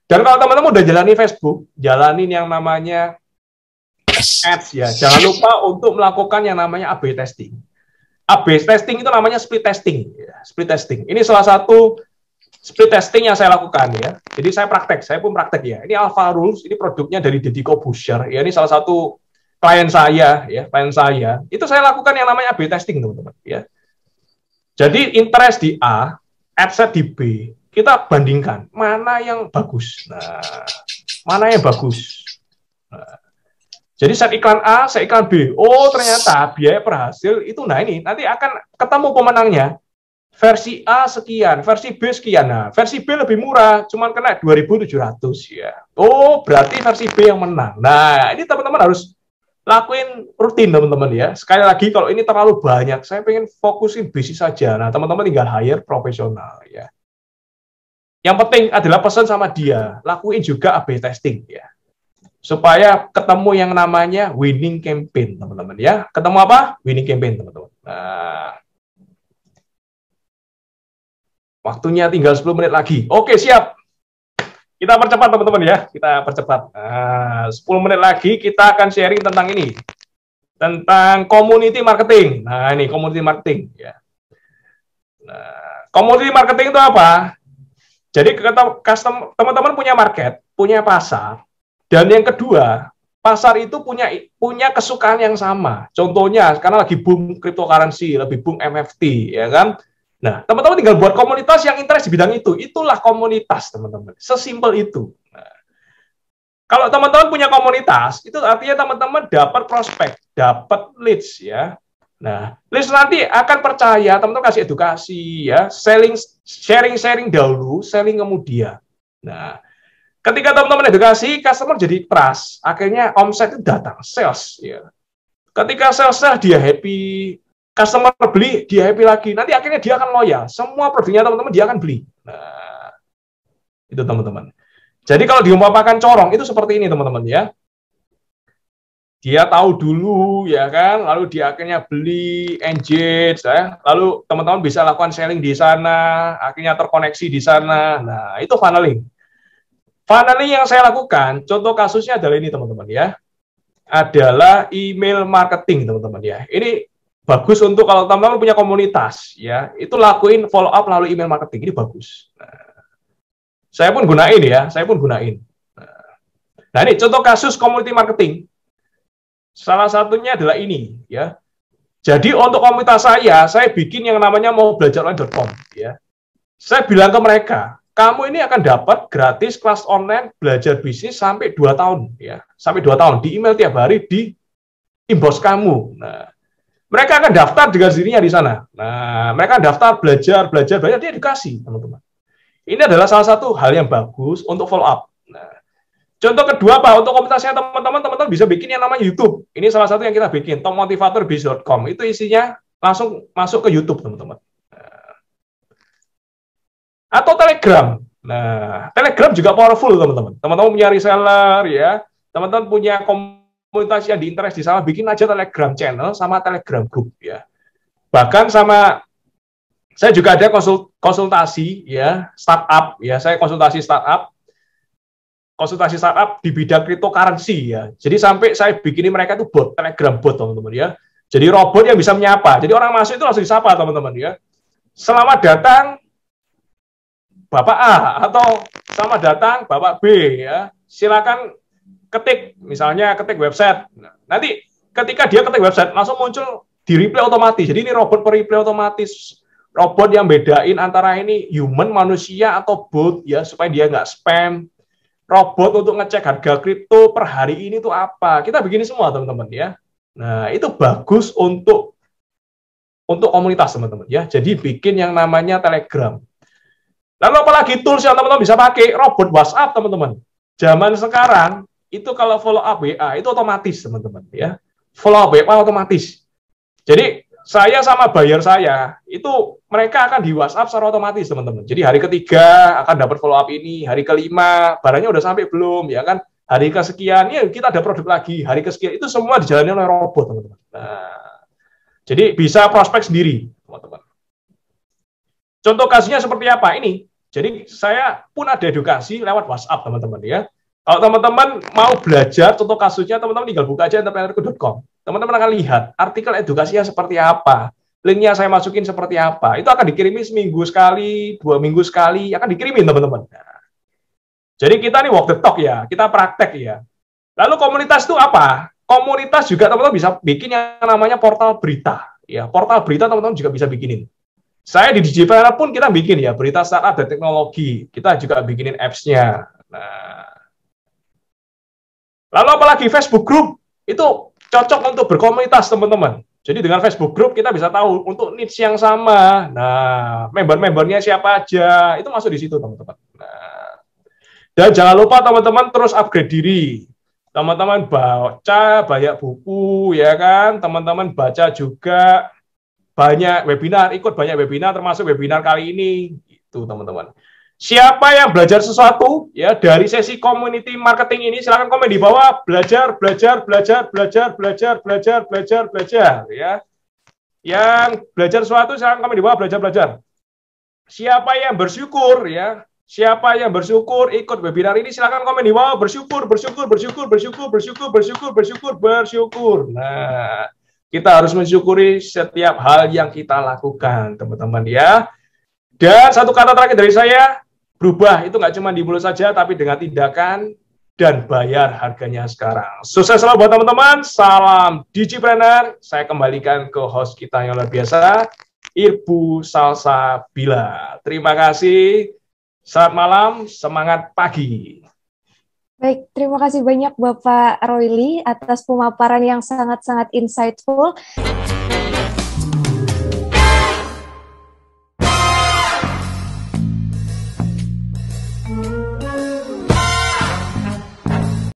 Dan kalau teman-teman udah jalani Facebook, jalanin yang namanya ads ya, jangan lupa untuk melakukan yang namanya A/B testing. A/B testing itu namanya split testing. Ya. Split testing. Ini salah satu split testing yang saya lakukan ya. Jadi saya pun praktek ya. Ini Alpha Rules, ini produknya dari Deddy Corbuzier. Ya, ini salah satu klien saya ya, klien saya. Itu saya lakukan yang namanya A/B testing, teman-teman ya. Jadi interest di A, adset di B, kita bandingkan mana yang bagus. Nah, mana yang bagus. Nah, jadi set iklan A, set iklan B. Oh, ternyata biaya per hasil itu, nah ini nanti akan ketemu pemenangnya. Versi A sekian, versi B sekian. Nah, versi B lebih murah, cuman kena 2.700 ya. Oh, berarti versi B yang menang. Nah, ini teman-teman harus lakuin rutin, teman-teman ya. Sekali lagi, kalau ini terlalu banyak, saya pengen fokusin bisnis saja. Nah, teman-teman tinggal hire profesional ya. Yang penting adalah pesan sama dia, lakuin juga A/B testing ya. Supaya ketemu yang namanya winning campaign, teman-teman ya. Ketemu apa? Winning campaign, teman-teman. Nah, waktunya tinggal 10 menit lagi. Oke, siap. Kita percepat, teman-teman ya. Kita percepat. Nah, 10 menit lagi kita akan sharing tentang ini. Tentang community marketing. Nah, ini community marketing ya. Nah, community marketing itu apa? Jadi teman-teman punya market, punya pasar, dan yang kedua, pasar itu punya kesukaan yang sama. Contohnya, karena lagi boom cryptocurrency, lebih boom NFT, ya kan? Nah, teman-teman tinggal buat komunitas yang interest di bidang itu. Itulah komunitas, teman-teman. Sesimpel itu. Nah, kalau teman-teman punya komunitas, itu artinya teman-teman dapat prospek, dapat leads, ya. Nah, leads nanti akan percaya, teman-teman kasih edukasi, ya, sharing dahulu, selling kemudian. Nah, ketika teman-teman edukasi, customer jadi trust, akhirnya omset itu datang, sales, ya. Ketika sales dia happy, customer beli, dia happy lagi, nanti akhirnya dia akan loyal, semua produknya teman-teman dia akan beli. Nah, itu teman-teman. Jadi kalau diumpamakan corong, itu seperti ini teman-teman ya. Dia tahu dulu ya kan, lalu dia akhirnya beli, engage ya, lalu teman-teman bisa lakukan selling di sana, akhirnya terkoneksi di sana. Nah, itu funneling. Funneling yang saya lakukan, contoh kasusnya adalah ini teman-teman ya, adalah email marketing teman-teman ya. Ini bagus untuk kalau teman-teman punya komunitas ya, itu lakuin follow up melalui email marketing, ini bagus. Nah, saya pun gunain ya, Nah, ini contoh kasus community marketing. Salah satunya adalah ini ya. Jadi untuk komunitas saya bikin yang namanya mau belajar online.com ya. Saya bilang ke mereka, kamu ini akan dapat gratis kelas online belajar bisnis sampai 2 tahun ya. Sampai 2 tahun di email tiap hari di inbox kamu. Nah, mereka akan daftar dengan dirinya di sana. Nah, mereka daftar belajar di edukasi, teman-teman. Ini adalah salah satu hal yang bagus untuk follow up. Nah, contoh kedua, Pak, untuk komunitasnya teman-teman bisa bikin yang namanya YouTube. Ini salah satu yang kita bikin, topmotivatorbis.com. Itu isinya langsung masuk ke YouTube, teman-teman. Atau Telegram. Nah, Telegram juga powerful, teman-teman. Teman-teman punya reseller, ya. Teman-teman punya komunitas yang diinterest di sana, bikin aja Telegram channel sama Telegram group, ya. Bahkan sama, saya juga ada konsultasi, ya, startup, ya. Saya konsultasi startup di bidang cryptocurrency ya. Jadi sampai saya bikinin mereka itu bot, Telegram bot teman-teman ya. Jadi robot yang bisa menyapa. Jadi orang masuk itu langsung disapa teman-teman ya. Selamat datang Bapak A atau selamat datang Bapak B ya. Silakan ketik website. Nanti ketika dia ketik website langsung muncul di replay otomatis. Jadi ini robot per replay otomatis. Robot yang bedain antara ini human manusia atau bot ya supaya dia nggak spam. Robot untuk ngecek harga kripto per hari ini tuh apa. Kita begini semua, teman-teman, ya. Nah, itu bagus untuk komunitas, teman-teman, ya. Jadi, bikin yang namanya Telegram. Lalu, apalagi tools yang teman-teman bisa pakai? Robot WhatsApp, teman-teman. Zaman sekarang, itu kalau follow up WA, itu otomatis, teman-teman, ya. Follow up WA otomatis. Jadi, saya sama buyer saya, itu mereka akan di WhatsApp secara otomatis, teman-teman. Jadi hari ketiga akan dapat follow up ini, hari kelima, barangnya udah sampai belum, ya kan? Hari kesekian, ya kita ada produk lagi, hari kesekian, itu semua dijalani oleh robot, teman-teman. Nah, jadi bisa prospek sendiri, teman-teman. Contoh kasusnya seperti apa? Ini, Jadi saya pun ada edukasi lewat WhatsApp teman-teman ya. Kalau teman-teman mau belajar, contoh kasusnya teman-teman tinggal buka aja entrepreneurku.com. Teman-teman akan lihat artikel edukasinya seperti apa, linknya saya masukin seperti apa. Itu akan dikirimi seminggu sekali, 2 minggu sekali, akan dikirimin teman-teman. Nah, jadi kita nih walk the talk ya, kita praktek ya. Lalu komunitas itu apa? Komunitas juga teman-teman bisa bikin yang namanya portal berita. Ya, portal berita teman-teman juga bisa bikinin. Saya di Digipreneur pun kita bikin ya, berita startup dan teknologi. Kita juga bikinin apps-nya. Nah, lalu apalagi Facebook Group, itu cocok untuk berkomunitas teman-teman. Jadi dengan Facebook Group kita bisa tahu untuk niche yang sama. Nah, member-membernya siapa aja, itu masuk di situ teman-teman. Nah, dan jangan lupa teman-teman terus upgrade diri. Teman-teman baca banyak buku, ya kan? Teman-teman baca juga banyak webinar, ikut banyak webinar, termasuk webinar kali ini. Itu teman-teman. Siapa yang belajar sesuatu ya dari sesi community marketing ini, silakan komen di bawah. Belajar ya. Yang belajar sesuatu silakan komen di bawah, belajar. Siapa yang bersyukur ya, siapa yang bersyukur ikut webinar ini, silakan komen di bawah. Bersyukur. Nah, kita harus mensyukuri setiap hal yang kita lakukan, teman-teman ya. Dan satu kata terakhir dari saya, berubah itu nggak cuma di mulut saja, tapi dengan tindakan dan bayar harganya sekarang. Sukses selalu buat teman-teman. Salam Digipreneur. Saya kembalikan ke host kita yang luar biasa, Ibu Salsabila. Terima kasih. Selamat malam, semangat pagi. Baik, terima kasih banyak Bapak Royli atas pemaparan yang sangat-sangat insightful.